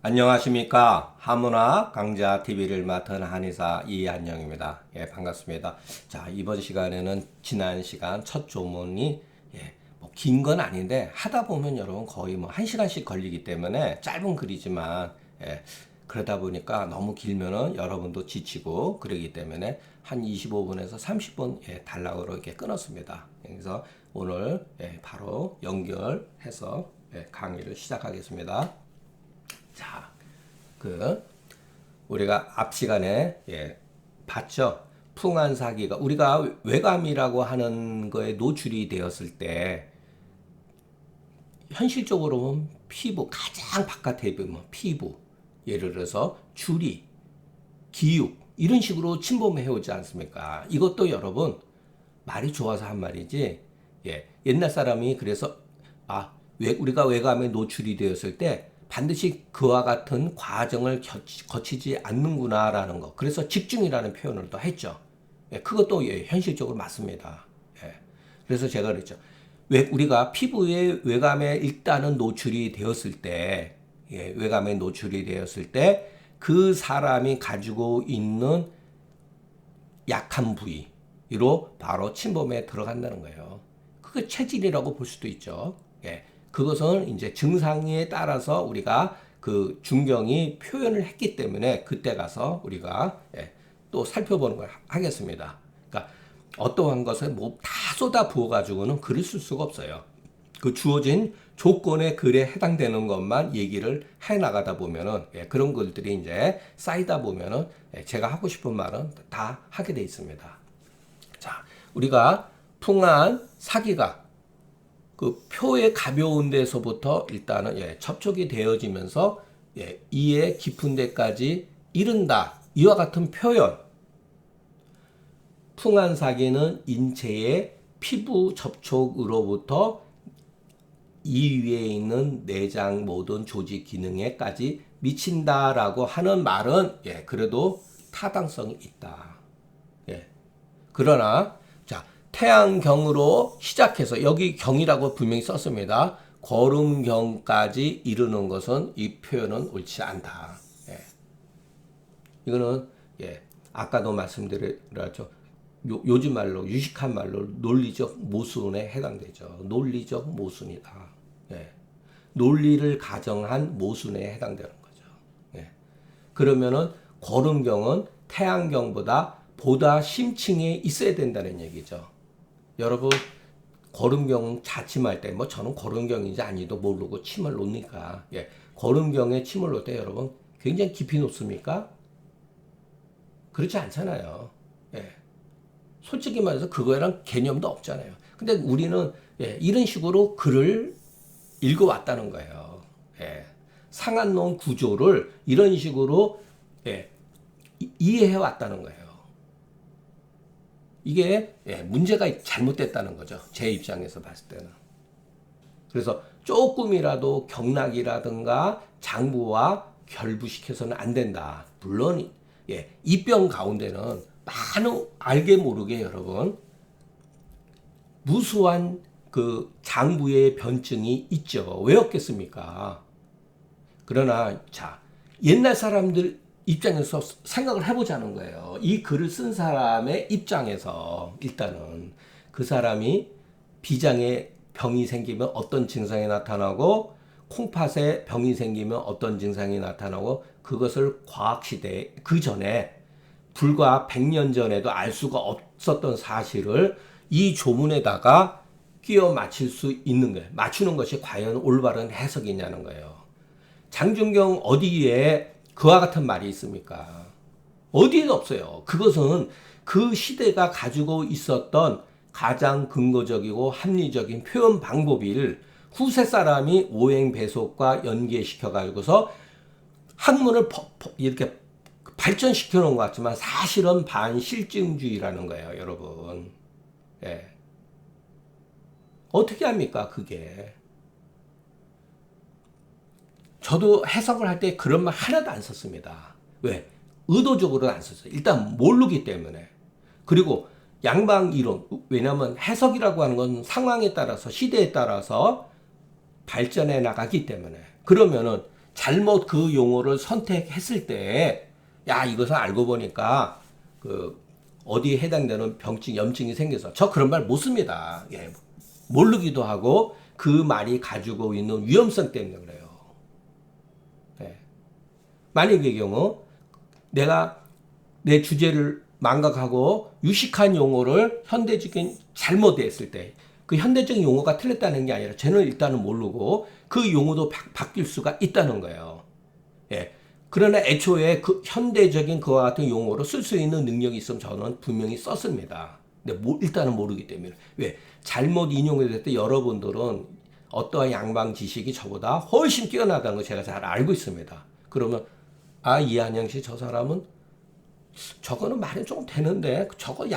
안녕하십니까. 한문화 강좌 TV를 맡은 한의사 이한영입니다. 예, 반갑습니다. 자, 이번 시간에는 지난 시간 첫 조문이 긴 건 아닌데 하다 보면 여러분 거의 뭐 1시간씩 걸리기 때문에 짧은 글이지만 그러다 보니까 너무 길면은 여러분도 지치고 그러기 때문에 한 25분에서 30분 달라고 이렇게 끊었습니다. 그래서 오늘 바로 연결해서 강의를 시작하겠습니다. 자, 우리가 앞 시간에 봤죠? 풍한사기가 우리가 외감이라고 하는 거에 노출이 되었을 때 현실적으로 보면 피부 가장 바깥에 보면 피부 예를 들어서 주리, 기육 이런 식으로 침범해 오지 않습니까? 이것도 여러분 말이 좋아서 한 말이지. 옛날 사람이 그래서 우리가 외감에 노출이 되었을 때 반드시 그와 같은 과정을 거치지 않는구나라는 거. 그래서 집중이라는 표현을 또 했죠. 그것도 현실적으로 맞습니다. 그래서 제가 그랬죠. 우리가 피부에 외감에 일단은 노출이 되었을 때, 외감에 노출이 되었을 때 그 사람이 가지고 있는 약한 부위로 바로 침범에 들어간다는 거예요. 그게 체질이라고 볼 수도 있죠. 그것은 이제 증상에 따라서 우리가 그 중경이 표현을 했기 때문에 그때 가서 우리가 또 살펴보는 걸 하겠습니다. 그러니까 어떠한 것을 뭐 다 쏟아 부어 가지고는 글을 쓸 수가 없어요. 그 주어진 조건의 글에 해당되는 것만 얘기를 해 나가다 보면은 그런 글들이 이제 쌓이다 보면은 제가 하고 싶은 말은 다 하게 돼 있습니다. 자, 우리가 풍한 사기가 그 표의 가벼운 데서부터 일단은 접촉이 되어지면서 이에 깊은 데까지 이른다. 이와 같은 표현. 풍한사기는 인체의 피부 접촉으로부터 이 위에 있는 내장 모든 조직 기능에까지 미친다라고 하는 말은 그래도 타당성이 있다. 그러나 태양경으로 시작해서 여기 경이라고 분명히 썼습니다. 거름경까지 이르는 것은 이 표현은 옳지 않다. 이거는 아까도 말씀드렸죠. 요즘 말로 유식한 말로 논리적 모순에 해당되죠. 논리적 모순이다. 논리를 가정한 모순에 해당되는 거죠. 그러면은 거름경은 태양경보다 보다 심층에 있어야 된다는 얘기죠. 여러분 거름경 자침할 때 뭐 저는 거름경인지 아니도 모르고 침을 놓으니까 거름경에 침을 놓을 때 여러분 굉장히 깊이 놓습니까? 그렇지 않잖아요. 솔직히 말해서 그거랑 개념도 없잖아요. 근데 우리는 이런 식으로 글을 읽어왔다는 거예요. 상한론 구조를 이런 식으로 이해해왔다는 거예요. 이게 문제가 잘못됐다는 거죠. 제 입장에서 봤을 때는. 그래서 조금이라도 경락이라든가 장부와 결부시켜서는 안 된다. 물론 입병 가운데는 많은 알게 모르게 여러분 무수한 그 장부의 변증이 있죠. 왜 없겠습니까? 그러나 옛날 사람들 입장에서 생각을 해보자는 거예요. 이 글을 쓴 사람의 입장에서 일단은 그 사람이 비장에 병이 생기면 어떤 증상이 나타나고 콩팥에 병이 생기면 어떤 증상이 나타나고 그것을 과학시대 그 전에 불과 100년 전에도 알 수가 없었던 사실을 이 조문에다가 끼워 맞출 수 있는 거예요. 맞추는 것이 과연 올바른 해석이냐는 거예요. 장준경 어디에 그와 같은 말이 있습니까? 어디에도 없어요. 그것은 그 시대가 가지고 있었던 가장 근거적이고 합리적인 표현 방법을 후세 사람이 오행배속과 연계시켜 가지고서 학문을 이렇게 발전시켜 놓은 것 같지만 사실은 반실증주의라는 거예요, 여러분. 어떻게 합니까, 그게? 저도 해석을 할 때 그런 말 하나도 안 썼습니다. 왜? 의도적으로는 안 썼어요. 일단 모르기 때문에. 그리고 양방 이론. 왜냐하면 해석이라고 하는 건 상황에 따라서 시대에 따라서 발전해 나가기 때문에. 그러면은 잘못 그 용어를 선택했을 때, 야, 이것은 알고 보니까 어디에 해당되는 병증, 염증이 생겨서 저 그런 말 못 씁니다. 예. 모르기도 하고 그 말이 가지고 있는 위험성 때문에 그래요. 예. 만약의 경우 내가 내 주제를 망각하고 유식한 용어를 현대적인 잘못했을 때 그 현대적인 용어가 틀렸다는 게 아니라 저는 일단은 모르고 그 용어도 바뀔 수가 있다는 거예요. 예. 그러나 애초에 그 현대적인 그와 같은 용어로 쓸 수 있는 능력이 있으면 저는 분명히 썼습니다. 근데 일단은 모르기 때문에. 왜? 잘못 인용이 될 때 여러분들은 어떠한 양방 지식이 저보다 훨씬 뛰어나다는 걸 제가 잘 알고 있습니다. 그러면 이한영 씨 저 사람은 저거는 말이 좀 되는데 저거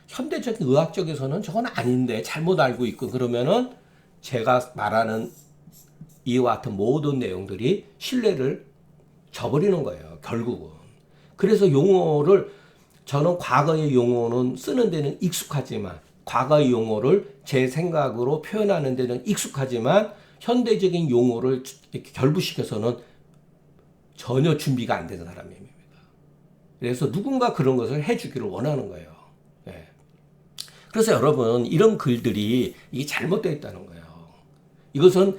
현대적인 의학적에서는 저건 아닌데 잘못 알고 있고 그러면은 제가 말하는 이와 같은 모든 내용들이 신뢰를 저버리는 거예요. 결국은. 그래서 용어를 저는 과거의 용어는 쓰는 데는 익숙하지만 과거의 용어를 제 생각으로 표현하는 데는 익숙하지만 현대적인 용어를 이렇게 결부시켜서는 전혀 준비가 안 되는 사람입니다. 그래서 누군가 그런 것을 해주기를 원하는 거예요. 예. 그래서 여러분 이런 글들이 이게 잘못되어 있다는 거예요. 이것은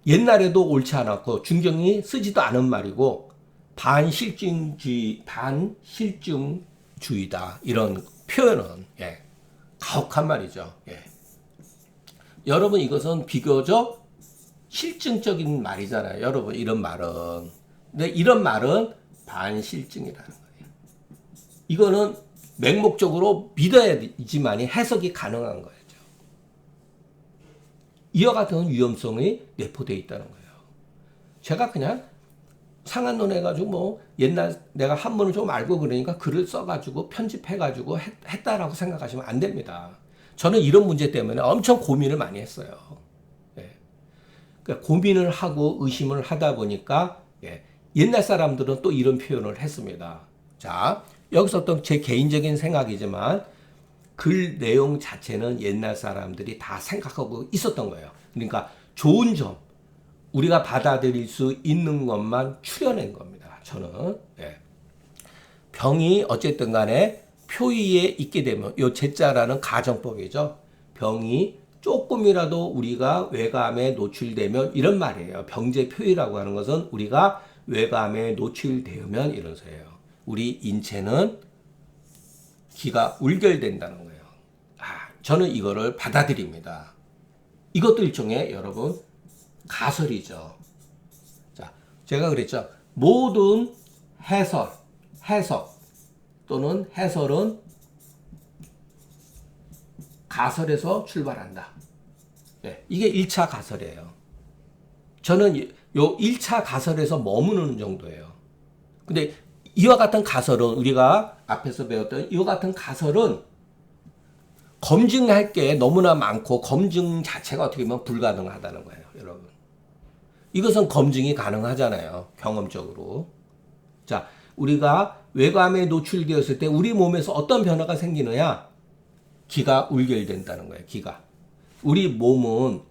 옛날에도 옳지 않았고 중경이 쓰지도 않은 말이고 반실증주의다 이런 표현은 가혹한 말이죠. 여러분 이것은 비교적 실증적인 말이잖아요. 여러분 이런 말은. 근데 이런 말은 반실증이라는 거예요. 이거는 맹목적으로 믿어야지만이 해석이 가능한 거죠. 이와 같은 위험성이 내포되어 있다는 거예요. 제가 그냥 상한론 해가지고 뭐 옛날 내가 한문을 좀 알고 그러니까 글을 써가지고 편집해가지고 했다라고 생각하시면 안 됩니다. 저는 이런 문제 때문에 엄청 고민을 많이 했어요. 그러니까 고민을 하고 의심을 하다 보니까 옛날 사람들은 또 이런 표현을 했습니다. 자, 여기서 또 제 개인적인 생각이지만 글 내용 자체는 옛날 사람들이 다 생각하고 있었던 거예요. 그러니까 좋은 점, 우리가 받아들일 수 있는 것만 추려낸 겁니다. 저는. 병이 어쨌든 간에 표의에 있게 되면 요 제자라는 가정법이죠. 병이 조금이라도 우리가 외감에 노출되면 이런 말이에요. 병제 표의라고 하는 것은 우리가 외감에 노출되면 이런 소리예요. 우리 인체는 기가 울결된다는 거예요. 저는 이거를 받아들입니다. 이것도 일종의 여러분 가설이죠. 자, 제가 그랬죠. 모든 해석 또는 해설은 가설에서 출발한다. 이게 1차 가설이에요. 저는 요 1차 가설에서 머무르는 정도예요. 근데 이와 같은 가설은 우리가 앞에서 배웠던 이와 같은 가설은 검증할 게 너무나 많고 검증 자체가 어떻게 보면 불가능하다는 거예요, 여러분. 이것은 검증이 가능하잖아요, 경험적으로. 자, 우리가 외감에 노출되었을 때 우리 몸에서 어떤 변화가 생기느냐? 기가 울결된다는 거예요, 기가. 우리 몸은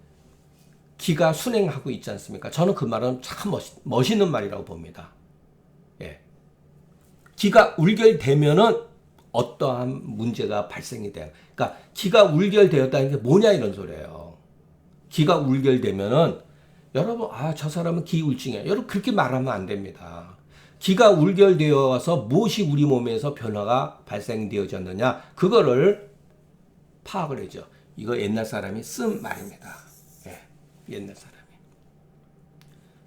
기가 순행하고 있지 않습니까? 저는 그 말은 참 멋있는 말이라고 봅니다. 기가 울결되면은 어떠한 문제가 발생이 돼요. 그러니까 기가 울결되었다는 게 뭐냐 이런 소리예요. 기가 울결되면은 여러분 저 사람은 기울증이에요. 여러분 그렇게 말하면 안 됩니다. 기가 울결되어서 무엇이 우리 몸에서 변화가 발생되어졌느냐 그거를 파악을 해죠. 이거 옛날 사람이 쓴 말입니다. 옛날 사람이.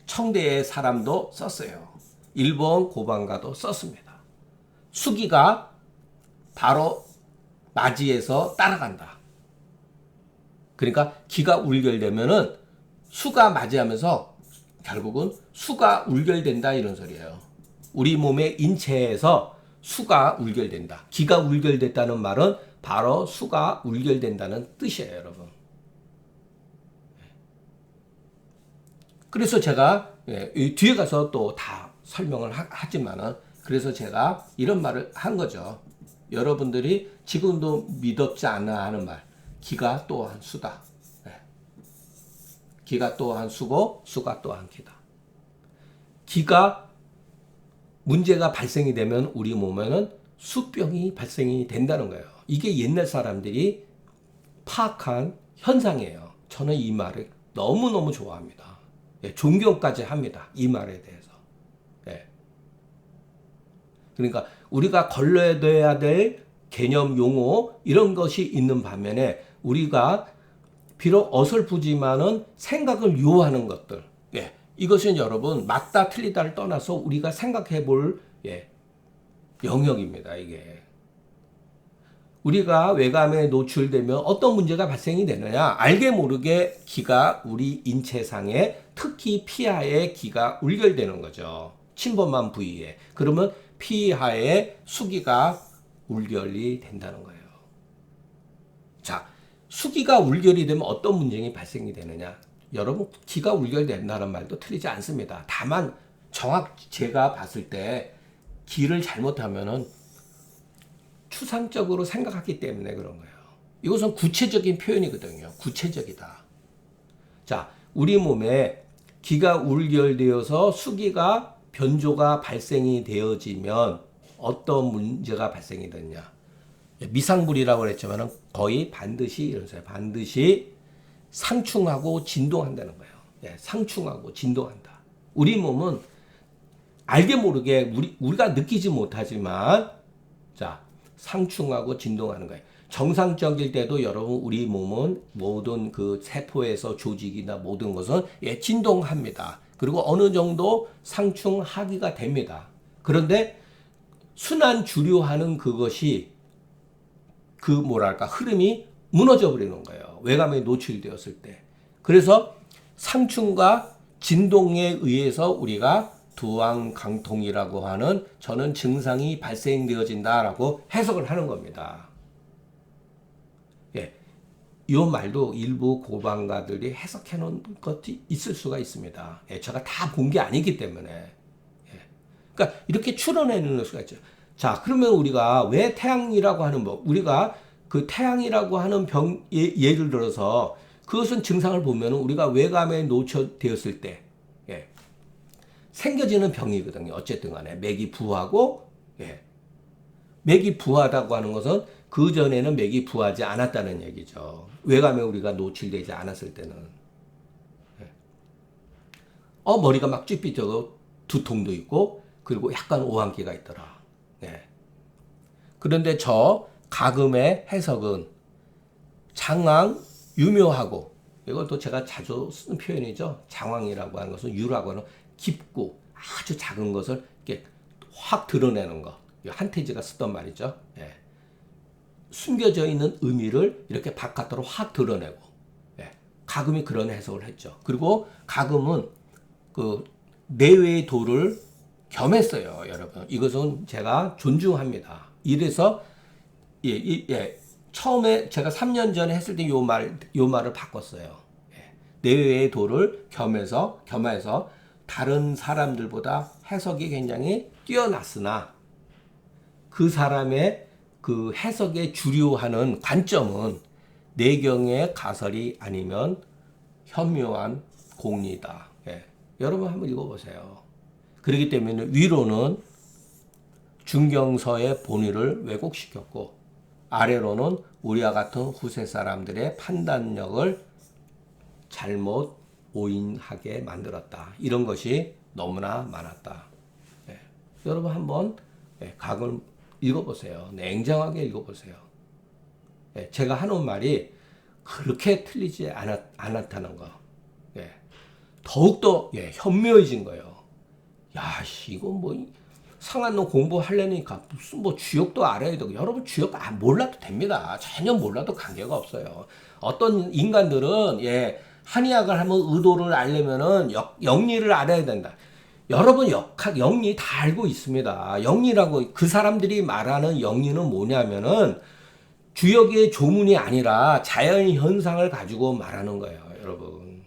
청대의 사람도 썼어요. 일본 고방가도 썼습니다. 수기가 바로 맞이해서 따라간다. 그러니까 기가 울결되면은 수가 맞이하면서 결국은 수가 울결된다 이런 소리예요. 우리 몸의 인체에서 수가 울결된다. 기가 울결됐다는 말은 바로 수가 울결된다는 뜻이에요, 여러분. 그래서 제가 뒤에 가서 또 다 설명을 하지만은 그래서 제가 이런 말을 한 거죠. 여러분들이 지금도 믿었지 않아 하는 말. 기가 또한 수다. 기가 또한 수고 수가 또한 기다. 기가 문제가 발생이 되면 우리 몸에는 수병이 발생이 된다는 거예요. 이게 옛날 사람들이 파악한 현상이에요. 저는 이 말을 너무너무 좋아합니다. 예, 존경까지 합니다. 이 말에 대해서. 예. 그러니까 우리가 걸러야 될 개념, 용어 이런 것이 있는 반면에 우리가 비록 어설프지만은 생각을 유도하는 것들. 예. 이것은 여러분 맞다 틀리다를 떠나서 우리가 생각해 볼 영역입니다. 이게. 우리가 외감에 노출되면 어떤 문제가 발생이 되느냐? 알게 모르게 기가 우리 인체상에 특히 피하에 기가 울결되는 거죠. 침범한 부위에. 그러면 피하에 수기가 울결이 된다는 거예요. 자, 수기가 울결이 되면 어떤 문제가 발생이 되느냐? 여러분, 기가 울결된다는 말도 틀리지 않습니다. 다만 제가 봤을 때 기를 잘못하면은 추상적으로 생각하기 때문에 그런 거예요. 이것은 구체적인 표현이거든요. 구체적이다. 자, 우리 몸에 기가 울결되어서 수기가 변조가 발생이 되어지면 어떤 문제가 발생이 되느냐. 미상불이라고 그랬지만 거의 반드시 이러세요. 반드시 상충하고 진동한다는 거예요. 예, 상충하고 진동한다. 우리 몸은 알게 모르게 우리가 느끼지 못하지만 자, 상충하고 진동하는 거예요. 정상적일 때도 여러분 우리 몸은 모든 그 세포에서 조직이나 모든 것은 진동합니다. 그리고 어느 정도 상충하기가 됩니다. 그런데 순환 주류하는 그것이 그 흐름이 무너져 버리는 거예요. 외감에 노출되었을 때. 그래서 상충과 진동에 의해서 우리가 두왕강통이라고 하는 저는 증상이 발생되어진다라고 해석을 하는 겁니다. 예, 이 말도 일부 고방가들이 해석해 놓은 것이 있을 수가 있습니다. 예, 제가 다 본 게 아니기 때문에. 예, 그러니까 이렇게 추론해 놓을 수가 있죠. 자, 그러면 우리가 왜 태양이라고 하는 우리가 그 태양이라고 하는 병 예를 들어서 그것은 증상을 보면 우리가 외감에 노출되었을 때 생겨지는 병이거든요. 어쨌든 간에 맥이 부하고 맥이 부하다고 하는 것은 그 전에는 맥이 부하지 않았다는 얘기죠. 외감에 우리가 노출되지 않았을 때는 머리가 막 쭈삣하고 두통도 있고 그리고 약간 오한기가 있더라. 그런데 저 가금의 해석은 장황 유묘하고 이것도 제가 자주 쓰는 표현이죠. 장황이라고 하는 것은 유라고 하는 깊고 아주 작은 것을 이렇게 확 드러내는 것. 한태지가 쓰던 말이죠. 숨겨져 있는 의미를 이렇게 바깥으로 확 드러내고 가금이 그런 해석을 했죠. 그리고 가금은 그 내외의 도를 겸했어요, 여러분. 이것은 제가 존중합니다. 이래서 처음에 제가 3년 전에 했을 때 요 말을 바꿨어요. 내외의 도를 겸해서 다른 사람들보다 해석이 굉장히 뛰어났으나 그 사람의 그 해석에 주류하는 관점은 내경의 가설이 아니면 현묘한 공리다. 여러분 한번 읽어보세요. 그렇기 때문에 위로는 중경서의 본의를 왜곡시켰고 아래로는 우리와 같은 후세 사람들의 판단력을 잘못 오인하게 만들었다. 이런 것이 너무나 많았다. 여러분 한번 각을 읽어보세요. 냉정하게 읽어보세요. 제가 하는 말이 그렇게 틀리지 않았다는 거. 더욱더 현묘해진 거예요. 야, 이거 뭐 상한론 공부하려니까 무슨 주역도 알아야 되고 여러분 주역 몰라도 됩니다. 전혀 몰라도 관계가 없어요. 어떤 인간들은 한의학을 하면 의도를 알려면은 영리를 알아야 된다. 여러분 영리 다 알고 있습니다. 영리라고 그 사람들이 말하는 영리는 뭐냐면은 주역의 조문이 아니라 자연 현상을 가지고 말하는 거예요, 여러분.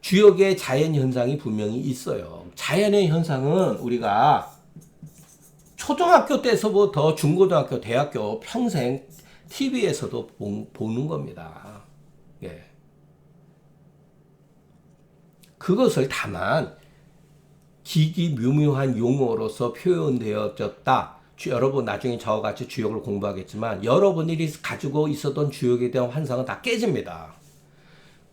주역의 자연 현상이 분명히 있어요. 자연의 현상은 우리가 초등학교 때서부터 중고등학교, 대학교 평생 TV에서도 보는 겁니다. 그것을 다만 기기묘묘한 용어로서 표현되어졌다. 여러분 나중에 저와 같이 주역을 공부하겠지만 여러분들이 가지고 있었던 주역에 대한 환상은 다 깨집니다.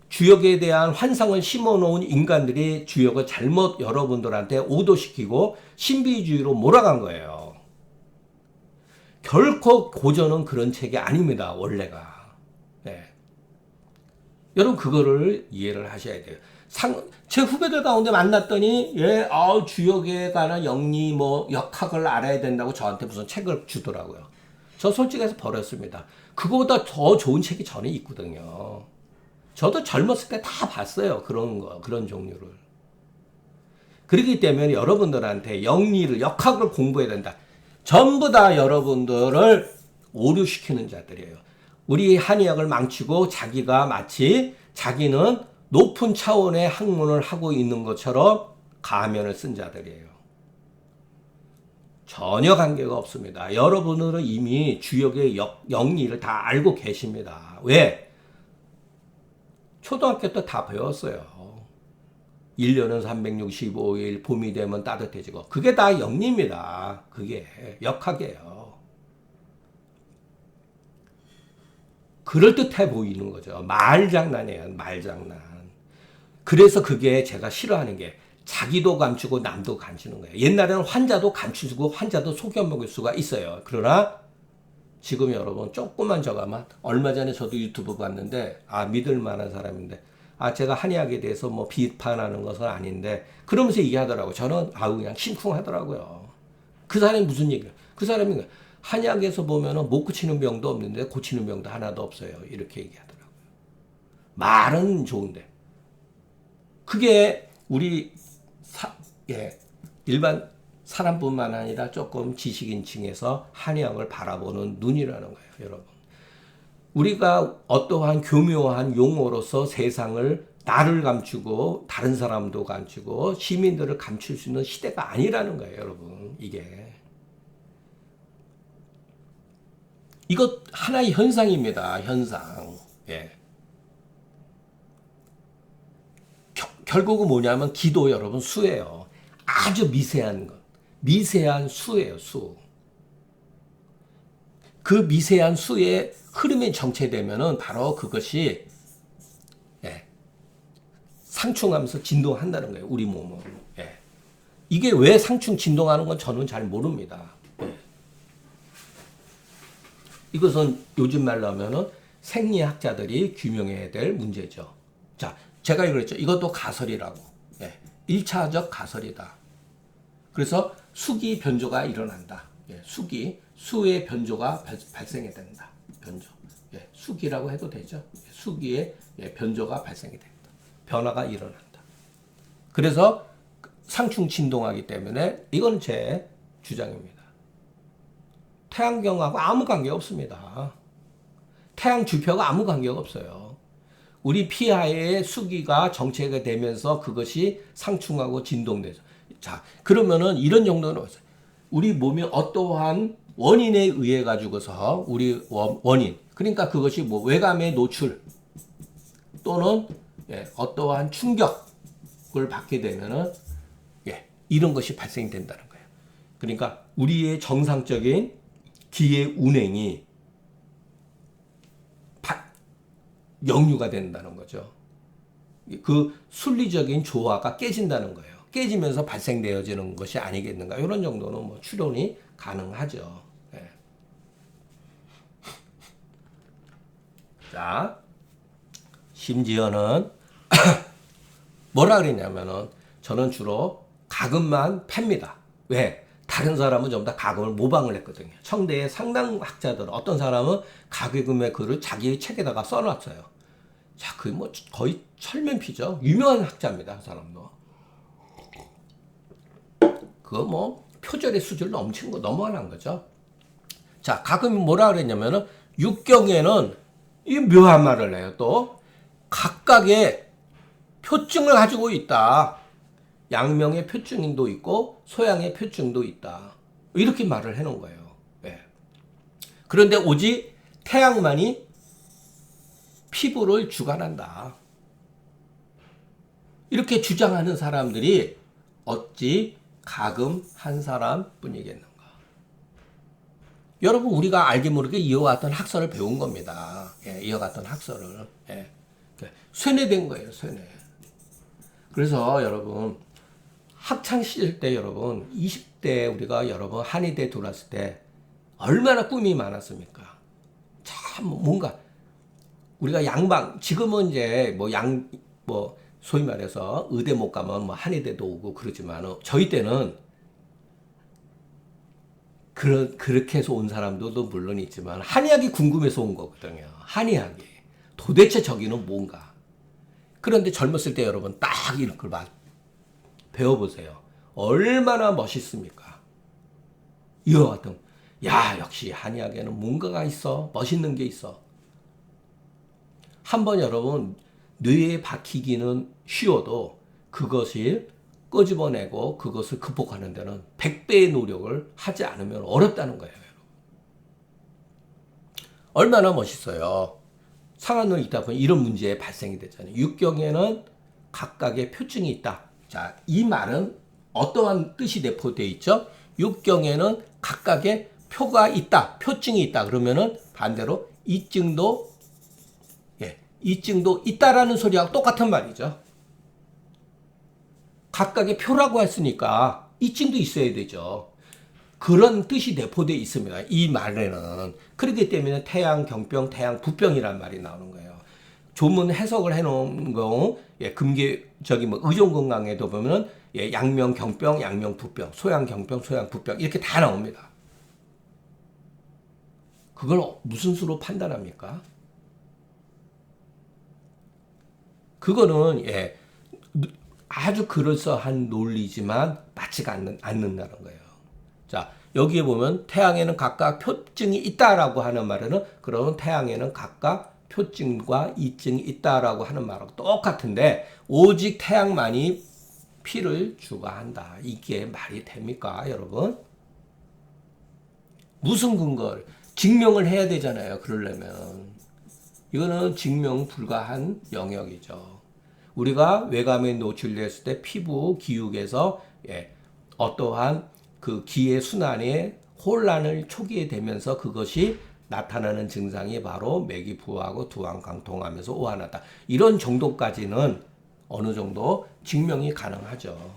주역에 대한 환상을 심어놓은 인간들이 주역을 잘못 여러분들한테 오도시키고 신비주의로 몰아간 거예요. 결코 고전은 그런 책이 아닙니다. 원래가. 네. 여러분 그거를 이해를 하셔야 돼요. 제 후배들 가운데 만났더니 주역에 관한 영리 역학을 알아야 된다고 저한테 무슨 책을 주더라고요. 저 솔직해서 버렸습니다. 그거보다 더 좋은 책이 저는 있거든요. 저도 젊었을 때 다 봤어요. 그런 종류를. 그렇기 때문에 여러분들한테 영리를, 역학을 공부해야 된다. 전부 다 여러분들을 오류시키는 자들이에요. 우리 한의학을 망치고 자기가 마치 자기는 높은 차원의 학문을 하고 있는 것처럼 가면을 쓴 자들이에요. 전혀 관계가 없습니다. 여러분들은 이미 주역의 영리를 다 알고 계십니다. 왜? 초등학교 때 다 배웠어요. 1년은 365일, 봄이 되면 따뜻해지고. 그게 다 영리입니다. 그게 역학이에요. 그럴듯해 보이는 거죠. 말장난이에요. 말장난. 그래서 그게 제가 싫어하는 게 자기도 감추고 남도 감추는 거예요. 옛날에는 환자도 감추고 환자도 속여 먹을 수가 있어요. 그러나 지금 여러분 조금만 저가만 얼마 전에 저도 유튜브 봤는데 믿을 만한 사람인데 제가 한의학에 대해서 비판하는 것은 아닌데 그러면서 얘기하더라고요. 저는 그냥 심쿵하더라고요. 그 사람이 무슨 얘기예요? 그 사람이 한의학에서 보면은 못 고치는 병도 없는데 고치는 병도 하나도 없어요. 이렇게 얘기하더라고요. 말은 좋은데 그게 우리 일반 사람뿐만 아니라 조금 지식인층에서 한의학을 바라보는 눈이라는 거예요, 여러분. 우리가 어떠한 교묘한 용어로서 세상을 나를 감추고 다른 사람도 감추고 시민들을 감출 수 있는 시대가 아니라는 거예요, 여러분. 이것 하나의 현상입니다, 현상. 결국은 뭐냐면 기도 여러분 수예요. 아주 미세한 것. 미세한 수예요, 수. 그 미세한 수의 흐름이 정체되면은 바로 그것이 상충하면서 진동한다는 거예요, 우리 몸은. 이게 왜 상충 진동하는 건 저는 잘 모릅니다. 이것은 요즘 말로 하면은 생리학자들이 규명해야 될 문제죠. 자, 제가 그랬죠. 이것도 가설이라고. 1차적 가설이다. 그래서 수기 변조가 일어난다. 수의 변조가 발생이 된다. 변조. 수기라고 해도 되죠. 수기의 변조가 발생이 된다. 변화가 일어난다. 그래서 상충 진동하기 때문에 이건 제 주장입니다. 태양경하고 아무 관계 없습니다. 태양 주표가 아무 관계가 없어요. 우리 피하의 수기가 정체가 되면서 그것이 상충하고 진동돼서. 자, 그러면은 이런 정도는 없어요. 우리 몸이 어떠한 원인에 의해 가지고서 우리 원인, 그러니까 그것이 외감의 노출 또는 어떠한 충격을 받게 되면은 이런 것이 발생된다는 거예요. 그러니까 우리의 정상적인 기의 운행이 역류가 된다는 거죠. 그 순리적인 조화가 깨진다는 거예요. 깨지면서 발생되어지는 것이 아니겠는가. 이런 정도는 추론이 가능하죠. 자, 심지어는 뭐라 그랬냐면은 저는 주로 가금만 팹니다. 왜? 다른 사람은 전부 다 가금을 모방을 했거든요. 청대의 상당 학자들은 어떤 사람은 가금의 글을 자기 책에다가 써놨어요. 자, 그게 거의 철면피죠. 유명한 학자입니다. 그 사람도. 그거 표절의 수준을 넘어간 거죠. 자, 가금이 뭐라 그랬냐면은 육경에는 이 묘한 말을 해요. 또 각각의 표증을 가지고 있다. 양명의 표증도 있고 소양의 표증도 있다. 이렇게 말을 해놓은 거예요. 그런데 오직 태양만이 피부를 주관한다. 이렇게 주장하는 사람들이 어찌 가금 한 사람뿐이겠는가. 여러분 우리가 알게 모르게 이어왔던 학설을 배운 겁니다. 예, 이어갔던 학설을. 예. 쇠뇌된 거예요. 쇠뇌. 그래서 여러분 학창 시절 때 여러분 20대 우리가 여러분 한의대 들어왔을 때 얼마나 꿈이 많았습니까? 참 뭔가 우리가 양방 지금은 이제 뭐 소위 말해서 의대 못 가면 뭐 한의대도 오고 그러지만 저희 때는 그렇게 해서 온 사람들도 물론 있지만 한의학이 궁금해서 온 거거든요. 한의학이 도대체 저기는 뭔가. 그런데 젊었을 때 여러분 딱 이런 걸 배워보세요. 얼마나 멋있습니까? 이와 같은 야 역시 한의학에는 뭔가가 있어. 멋있는 게 있어. 한번 여러분 뇌에 박히기는 쉬워도 그것을 끄집어내고 그것을 극복하는 데는 100배의 노력을 하지 않으면 어렵다는 거예요. 얼마나 멋있어요. 상한론이 있다 보니 이런 문제 발생이 됐잖아요. 육경에는 각각의 표증이 있다. 자, 이 말은 어떠한 뜻이 내포되어 있죠? 육경에는 각각의 표가 있다. 표증이 있다. 그러면은 반대로 이증도 이증도 있다라는 소리하고 똑같은 말이죠. 각각의 표라고 했으니까 이증도 있어야 되죠. 그런 뜻이 내포되어 있습니다. 이 말에는. 그렇기 때문에 태양 경병, 태양 부병이란 말이 나오는 거예요. 조문 해석을 해놓은 경우, 금계적인 의존 건강에도 보면은 양명 경병, 양명 부병, 소양 경병, 소양 부병 이렇게 다 나옵니다. 그걸 무슨 수로 판단합니까? 그거는 아주 그럴싸한 논리지만 맞지가 않는다는 거예요. 자, 여기에 보면 태양에는 각각 표증이 있다라고 하는 말에는 그러면 태양에는 각각 표증과 이증이 있다라고 하는 말하고 똑같은데 오직 태양만이 피를 주관한다. 이게 말이 됩니까, 여러분? 무슨 근거를 증명을 해야 되잖아요. 그러려면 이거는 증명 불가한 영역이죠. 우리가 외감에 노출됐을 때 피부 기육에서 어떠한 그 기의 순환에 혼란을 초기에 되면서 그것이 나타나는 증상이 바로 맥이 부하고 두환강통하면서 오한하다. 이런 정도까지는 어느 정도 증명이 가능하죠.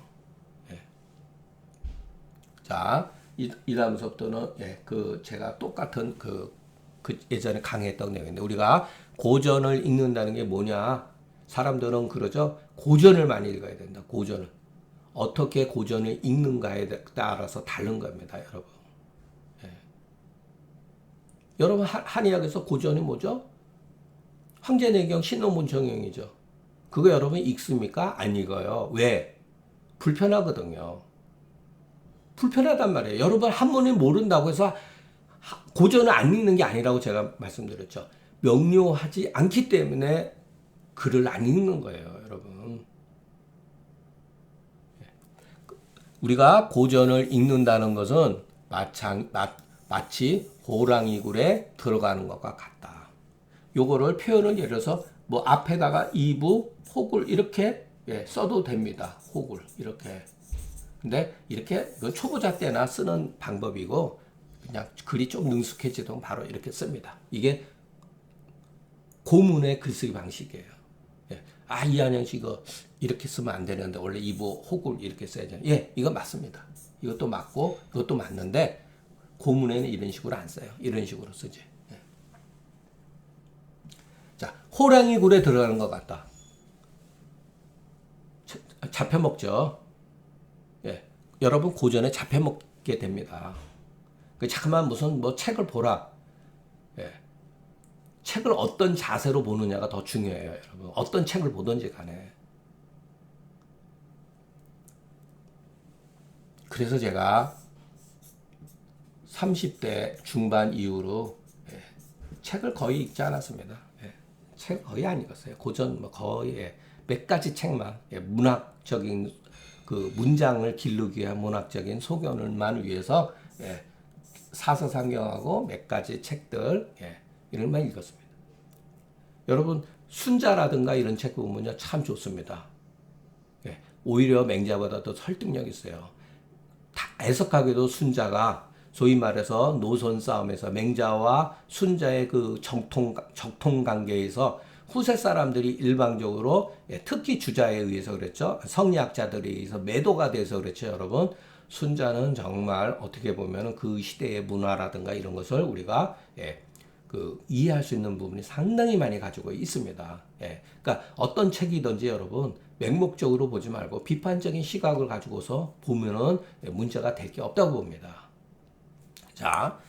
자, 이 다음서부터는 제가 똑같은 그 예전에 강의했던 내용인데 우리가 고전을 읽는다는 게 뭐냐? 사람들은 그러죠. 고전을 많이 읽어야 된다. 고전을. 어떻게 고전을 읽는가에 따라서 다른 겁니다, 여러분. 여러분 한의학에서 고전이 뭐죠? 황제내경 신노문정형이죠. 그거 여러분 읽습니까? 안 읽어요. 왜? 불편하거든요. 불편하단 말이에요. 여러분 한문을 모른다고 해서 고전을 안 읽는 게 아니라고 제가 말씀드렸죠. 명료하지 않기 때문에 글을 안 읽는 거예요, 여러분. 우리가 고전을 읽는다는 것은 마치 호랑이 굴에 들어가는 것과 같다. 요거를 표현을 예를 들어서 뭐 앞에다가 이부 혹을 이렇게 써도 됩니다. 혹을 이렇게. 근데 이렇게 초보자 때나 쓰는 방법이고 그냥 글이 좀 능숙해지면 바로 이렇게 씁니다. 이게 고문의 글쓰기 방식이에요. 이한영 씨 이거 이렇게 쓰면 안 되는데 원래 이부 혹을 이렇게 써야죠. 이거 맞습니다. 이것도 맞고 이것도 맞는데 고문에는 이런 식으로 안 써요. 이런 식으로 쓰지. 자, 호랑이 굴에 들어가는 것 같다. 잡혀먹죠. 여러분 고전에 잡혀먹게 됩니다. 잠깐만 무슨 책을 보라. 책을 어떤 자세로 보느냐가 더 중요해요, 여러분. 어떤 책을 보든지 간에. 그래서 제가 30대 중반 이후로 책을 거의 읽지 않았습니다. 책 거의 안 읽었어요. 고전 거의 몇 가지 책만 문학적인 그 문장을 기르기 위한 문학적인 소견을만 위해서 사서상경하고 몇 가지 책들 이런 만 읽었습니다. 여러분 순자라든가 이런 책 보면요 참 좋습니다. 오히려 맹자보다 더 설득력 있어요. 다 애석하게도 순자가 소위 말해서 노선 싸움에서 맹자와 순자의 그 적통 관계에서 후세 사람들이 일방적으로 특히 주자에 의해서 그랬죠. 성리학자들에 의해서 매도가 돼서 그랬죠, 여러분. 순자는 정말 어떻게 보면 그 시대의 문화라든가 이런 것을 우리가 이해할 수 있는 부분이 상당히 많이 가지고 있습니다. 그러니까 어떤 책이든지 여러분 맹목적으로 보지 말고 비판적인 시각을 가지고서 보면은 문제가 될 게 없다고 봅니다. 자,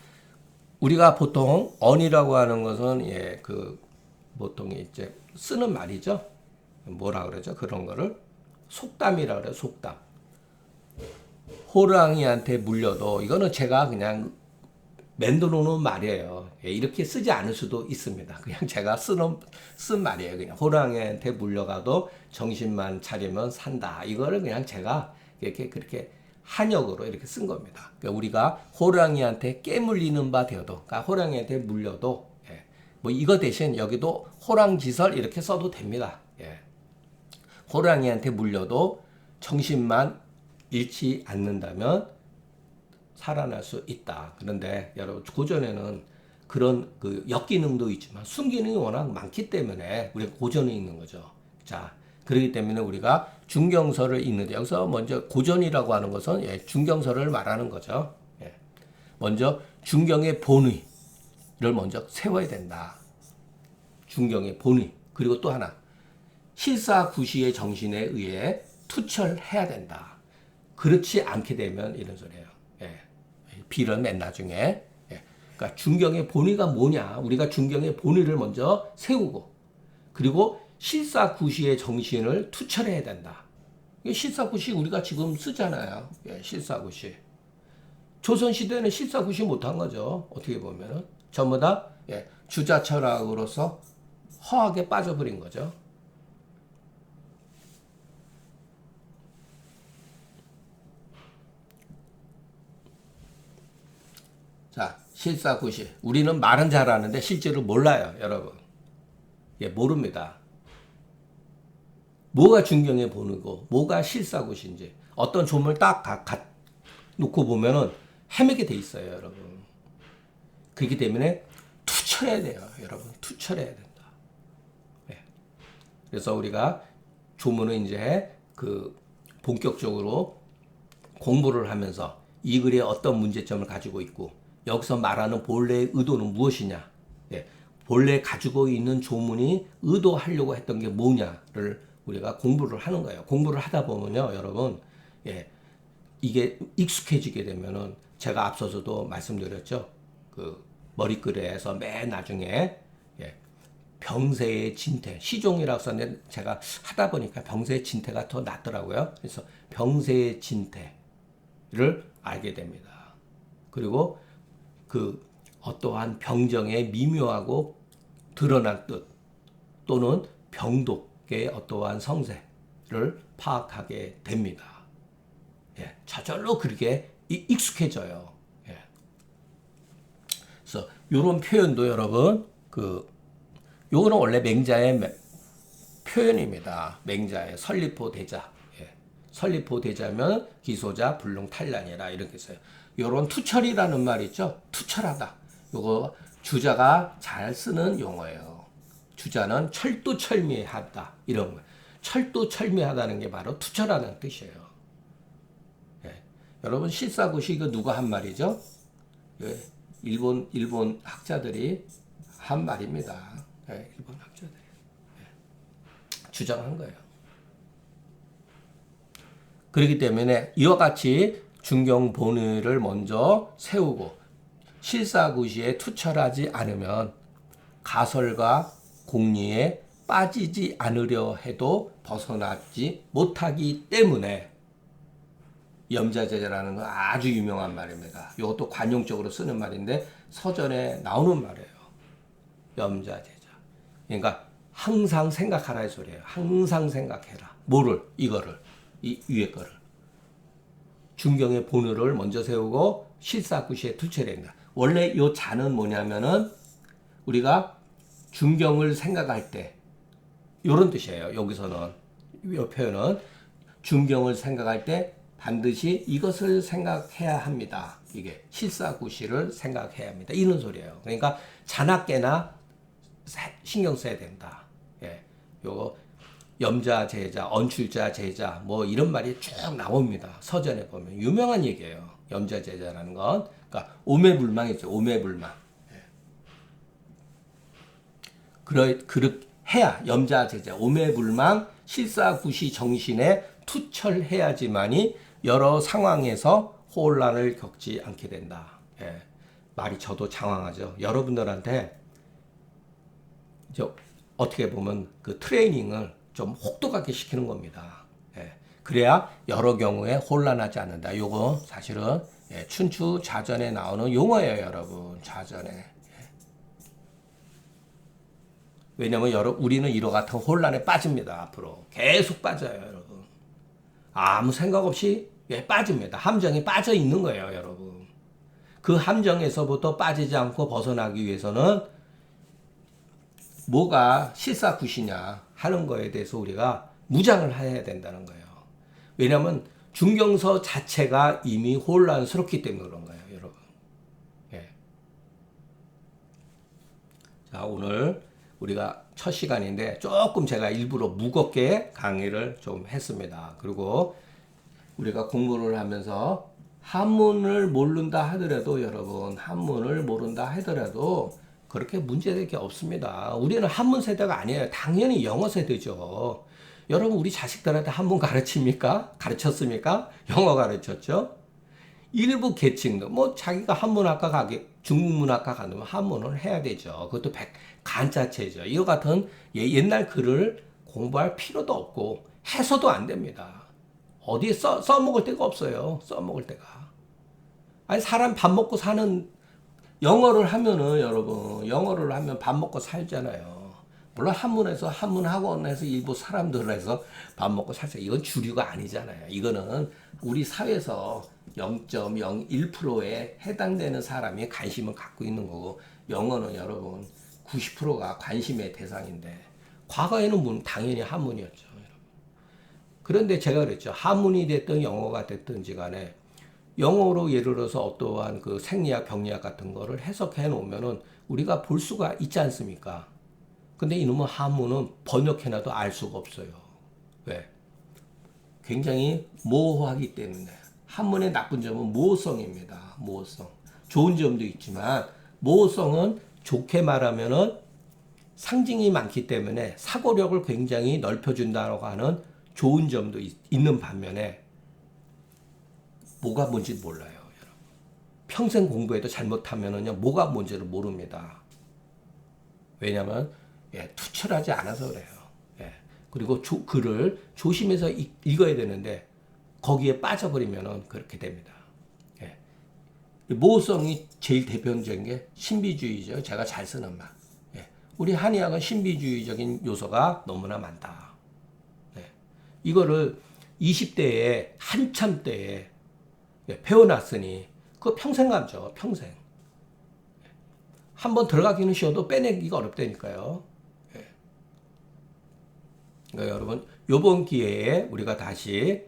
우리가 보통 언이라고 하는 것은 보통 이제 쓰는 말이죠. 뭐라 그러죠? 그런 거를 속담이라 그래요. 속담. 호랑이한테 물려도 이거는 제가 그냥 만들어 놓은 말이에요. 이렇게 쓰지 않을 수도 있습니다. 그냥 제가 쓴 말이에요. 그냥 호랑이한테 물려가도 정신만 차리면 산다. 이거를 그냥 제가 이렇게 그렇게 한역으로 이렇게 쓴 겁니다. 그러니까 우리가 호랑이한테 깨물리는 바 되어도, 그러니까 호랑이한테 물려도, 뭐 이거 대신 여기도 호랑지설 이렇게 써도 됩니다. 호랑이한테 물려도 정신만 잃지 않는다면 살아날 수 있다. 그런데 여러분 고전에는 그런 그 역기능도 있지만 순기능이 워낙 많기 때문에 우리가 고전을 읽는 거죠. 자, 그렇기 때문에 우리가 중경서를 읽는데 여기서 먼저 고전이라고 하는 것은 중경서를 말하는 거죠. 먼저 중경의 본의를 먼저 세워야 된다. 중경의 본의. 그리고 또 하나 실사구시의 정신에 의해 투철해야 된다. 그렇지 않게 되면 이런 소리예요. 비는 맨 나중에. 그러니까 중경의 본의가 뭐냐? 우리가 중경의 본의를 먼저 세우고 그리고 실사구시의 정신을 투철해야 된다. 실사구시 우리가 지금 쓰잖아요. 실사구시. 조선시대는 실사구시 못한 거죠. 어떻게 보면은 전부 다 주자 철학으로서 허하게 빠져버린 거죠. 자, 실사구시. 우리는 말은 잘하는데 실제로 몰라요, 여러분. 모릅니다. 뭐가 중경의 본의고, 뭐가 실사구시인지. 어떤 조문을 딱 놓고 보면은 헤매게 돼 있어요, 여러분. 그렇기 때문에 투철해야 돼요, 여러분. 투철해야 된다. 그래서 우리가 조문을 이제 본격적으로 공부를 하면서 이 글에 어떤 문제점을 가지고 있고, 여기서 말하는 본래의 의도는 무엇이냐? 본래 가지고 있는 조문이 의도하려고 했던 게 뭐냐를 우리가 공부를 하는 거예요. 공부를 하다 보면요, 여러분, 이게 익숙해지게 되면은 제가 앞서서도 말씀드렸죠. 그 머리글에서 맨 나중에 병세의 진태, 시종이라고 썼는데 제가 하다 보니까 병세의 진태가 더 낫더라고요. 그래서 병세의 진태를 알게 됩니다. 그리고 그 어떠한 병정의 미묘하고 드러난 뜻 또는 병독의 어떠한 성세를 파악하게 됩니다. 저절로 그렇게 익숙해져요. 그래서 이런 표현도 여러분 요거는 원래 맹자의 표현입니다. 맹자의 설리포 대자. 설리포 대자면 기소자 불능 탈란이라 이렇게 써요. 요런 투철이라는 말 있죠? 투철하다. 요거 주자가 잘 쓰는 용어예요. 주자는 철두철미하다. 이런 거. 철두철미하다는 게 바로 투철하다는 뜻이에요. 여러분 실사구시 이거 누가 한 말이죠? 일본 학자들이 한 말입니다. 일본 학자들이 주장한 거예요. 그렇기 때문에 이와 같이 중경 본의를 먼저 세우고 실사구시에 투철하지 않으면 가설과 공리에 빠지지 않으려 해도 벗어나지 못하기 때문에 염자제자라는 건 아주 유명한 말입니다. 이것도 관용적으로 쓰는 말인데 서전에 나오는 말이에요. 염자제자. 그러니까 항상 생각하라 이 소리예요. 항상 생각해라. 뭐를? 이거를. 이 위에 거를. 중경의 본의를 먼저 세우고 실사구시에 투철해야 된다. 원래 이 자는 뭐냐면은 우리가 중경을 생각할 때 이런 뜻이에요. 여기서는 이 표현은 중경을 생각할 때 반드시 이것을 생각해야 합니다. 이게 실사구시를 생각해야 합니다. 이런 소리예요. 그러니까 자나깨나 신경 써야 된다. 예, 요거 염자 제자, 언출자 제자 뭐 이런 말이 쭉 나옵니다. 서전에 보면 유명한 얘기예요. 염자 제자라는 건 그러니까 오매불망이죠. 오매불망. 예. 그렇게 해야 염자 제자, 오매불망, 실사구시 정신에 투철해야지만이 여러 상황에서 혼란을 겪지 않게 된다. 예. 말이 저도 장황하죠. 여러분들한테 어떻게 보면 그 트레이닝을 좀 혹독하게 시키는 겁니다. 예. 그래야 여러 경우에 혼란하지 않는다. 요거 사실은 예, 춘추 자전에 나오는 용어예요, 여러분. 자전에. 예. 왜냐면 우리는 이와 같은 혼란에 빠집니다. 앞으로 계속 빠져요, 여러분. 아무 생각 없이 예, 빠집니다. 함정에 빠져 있는 거예요, 여러분. 그 함정에서부터 빠지지 않고 벗어나기 위해서는 뭐가 실사구시냐 하는 거에 대해서 우리가 무장을 해야 된다는 거예요. 왜냐하면 중경서 자체가 이미 혼란스럽기 때문에 그런 거예요, 여러분. 예. 자, 오늘 우리가 첫 시간인데 조금 제가 일부러 무겁게 강의를 좀 했습니다. 그리고 우리가 공부를 하면서 한문을 모른다 하더라도 여러분, 한문을 모른다 하더라도 그렇게 문제될 게 없습니다. 우리는 한문 세대가 아니에요. 당연히 영어 세대죠. 여러분 우리 자식들한테 한문 가르칩니까? 가르쳤습니까? 영어 가르쳤죠? 일부 계층도 뭐 자기가 한문학과 가게 중국문학과 가면 한문을 해야 되죠. 그것도 간자체죠. 이와 같은 옛날 글을 공부할 필요도 없고 해서도 안 됩니다. 어디에 써먹을 데가 없어요. 써먹을 데가. 아니 사람 밥 먹고 사는 영어를 하면은 여러분 영어를 하면 밥 먹고 살잖아요. 물론 한문에서 한문학원에서 일부 사람들 해서 밥 먹고 살죠. 이건 주류가 아니잖아요. 이거는 우리 사회에서 0.01%에 해당되는 사람이 관심을 갖고 있는 거고 영어는 여러분 90%가 관심의 대상인데 과거에는 당연히 한문이었죠. 여러분. 그런데 제가 그랬죠. 한문이 됐든 영어가 됐든지 간에 영어로 예를 들어서 어떠한 그 생리학, 병리학 같은 거를 해석해 놓으면은 우리가 볼 수가 있지 않습니까? 근데 이놈의 한문은 번역해놔도 알 수가 없어요. 왜? 굉장히 모호하기 때문에. 한문의 나쁜 점은 모호성입니다. 모호성. 좋은 점도 있지만 모호성은 좋게 말하면은 상징이 많기 때문에 사고력을 굉장히 넓혀준다고 하는 좋은 점도 있는 반면에 뭐가 뭔지 몰라요, 여러분. 평생 공부해도 잘못하면은요, 뭐가 뭔지를 모릅니다. 왜냐면, 예, 투철하지 않아서 그래요. 예. 그리고 글을 조심해서 읽어야 되는데, 거기에 빠져버리면은 그렇게 됩니다. 예. 모호성이 제일 대표적인 게 신비주의죠. 제가 잘 쓰는 말. 예. 우리 한의학은 신비주의적인 요소가 너무나 많다. 예. 이거를 20대에, 한참 때에 배워놨으니 그거 평생 감죠. 평생. 한번 들어가기는 쉬워도 빼내기가 어렵다니까요. 예. 그러니까 여러분 이번 기회에 우리가 다시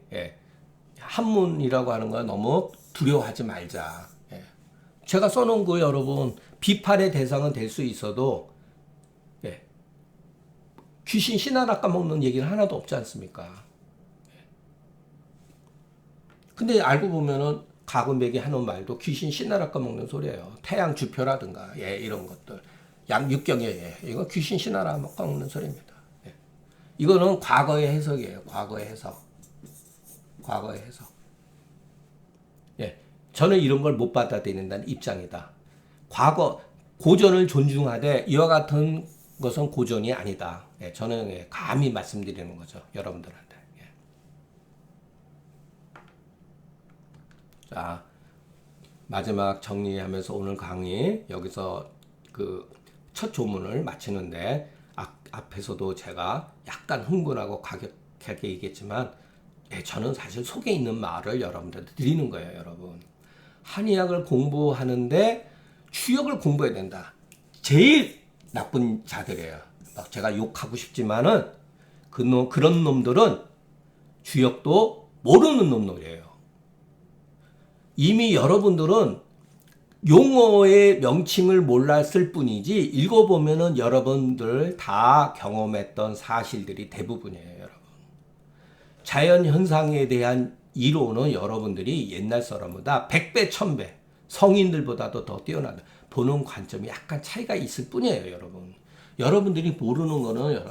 한문이라고 하는 거 너무 두려워하지 말자. 예. 제가 써놓은 거 여러분 비판의 대상은 될 수 있어도 귀신 신하나 까먹는 얘기는 하나도 없지 않습니까? 근데 알고 보면은 가금백이 하는 말도 귀신 신나라 까먹는 소리예요. 태양 주표라든가 이런 것들. 양육경에 이거 귀신 신나라 까먹는 소리입니다. 예. 이거는 과거의 해석이에요. 과거의 해석. 과거의 해석. 예. 저는 이런 걸 못 받아들인다는 입장이다. 과거 고전을 존중하되 이와 같은 것은 고전이 아니다. 예. 저는 감히 말씀드리는 거죠. 여러분들한테. 자, 마지막 정리하면서 오늘 강의 여기서 그 첫 조문을 마치는데 앞에서도 제가 약간 흥분하고 과격하게 얘기했지만 저는 사실 속에 있는 말을 여러분들한테 드리는 거예요, 여러분. 한의학을 공부하는데 추역을 공부해야 된다. 제일 나쁜 자들이에요. 막 제가 욕하고 싶지만은 그런 놈들은 주역도 모르는 놈놀이에요. 이미 여러분들은 용어의 명칭을 몰랐을 뿐이지 읽어보면은 여러분들 다 경험했던 사실들이 대부분이에요, 여러분. 자연 현상에 대한 이론은 여러분들이 옛날 사람보다 100배, 1000배, 성인들보다도 더 뛰어나다. 보는 관점이 약간 차이가 있을 뿐이에요, 여러분. 여러분들이 모르는 거는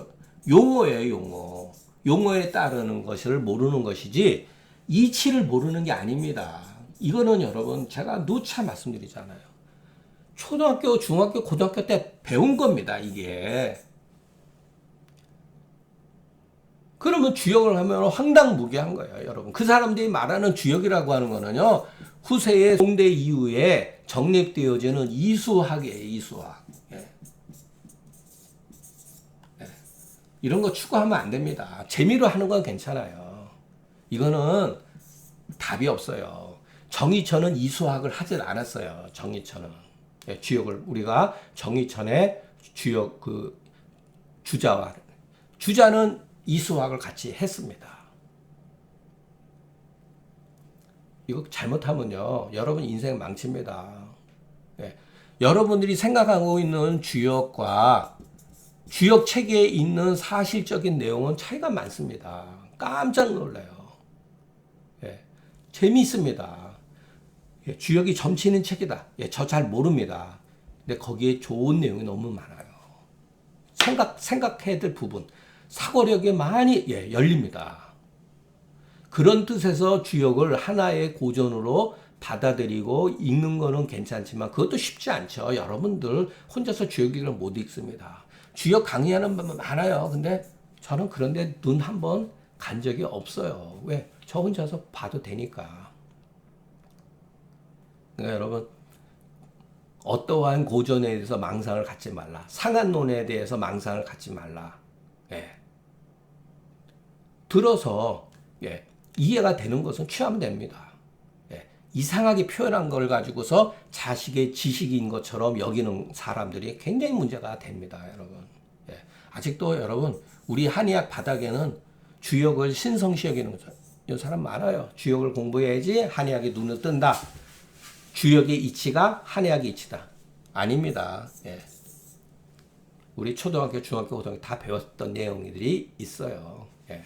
용어예요, 용어. 용어에 따르는 것을 모르는 것이지 이치를 모르는 게 아닙니다. 이거는 여러분 제가 누차 말씀드리잖아요. 초등학교, 중학교, 고등학교 때 배운 겁니다, 이게. 그러면 주역을 하면 황당무계한 거예요, 여러분. 그 사람들이 말하는 주역이라고 하는 거는요, 후세의 송대 이후에 정립되어지는 이수학이에요, 이수학. 예. 예. 이런 거 추구하면 안 됩니다. 재미로 하는 건 괜찮아요. 이거는 답이 없어요. 정의천은 이수학을 하질 않았어요, 정의천은. 예, 주역을, 우리가 정의천의 주역, 주자는 이수학을 같이 했습니다. 이거 잘못하면요, 여러분 인생 망칩니다. 예. 여러분들이 생각하고 있는 주역과 주역 체계에 있는 사실적인 내용은 차이가 많습니다. 깜짝 놀라요. 예. 재미있습니다. 예. 주역이 점치는 책이다. 예. 저 잘 모릅니다. 근데 거기에 좋은 내용이 너무 많아요. 생각해야 될 부분, 사고력이 많이 열립니다. 그런 뜻에서 주역을 하나의 고전으로 받아들이고 읽는 거는 괜찮지만 그것도 쉽지 않죠. 여러분들 혼자서 주역을 못 읽습니다. 주역 강의하는 분 많아요. 근데 저는 그런데 눈 한 번 간 적이 없어요. 왜? 저 혼자서 봐도 되니까. 그러니까 여러분, 어떠한 고전에 대해서 망상을 갖지 말라. 상한론에 대해서 망상을 갖지 말라. 예. 들어서 이해가 되는 것은 취하면 됩니다. 예. 이상하게 표현한 걸 가지고서 자식의 지식인 것처럼 여기는 사람들이 굉장히 문제가 됩니다, 여러분. 예. 아직도 여러분, 우리 한의학 바닥에는 주역을 신성시 여기는 사람 많아요. 주역을 공부해야지 한의학이 눈을 뜬다. 주역의 이치가 한의학의 이치다. 아닙니다. 예. 우리 초등학교, 중학교, 고등학교 다 배웠던 내용들이 있어요. 예.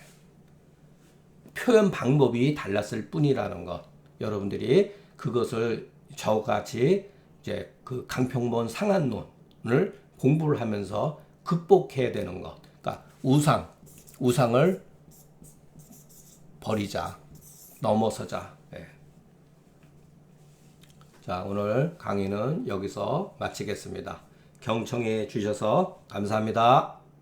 표현 방법이 달랐을 뿐이라는 것. 여러분들이 그것을 저같이 이제 그 강평본 상한론을 공부를 하면서 극복해야 되는 것. 그러니까 우상을 버리자. 넘어서자. 예. 자, 오늘 강의는 여기서 마치겠습니다. 경청해 주셔서 감사합니다.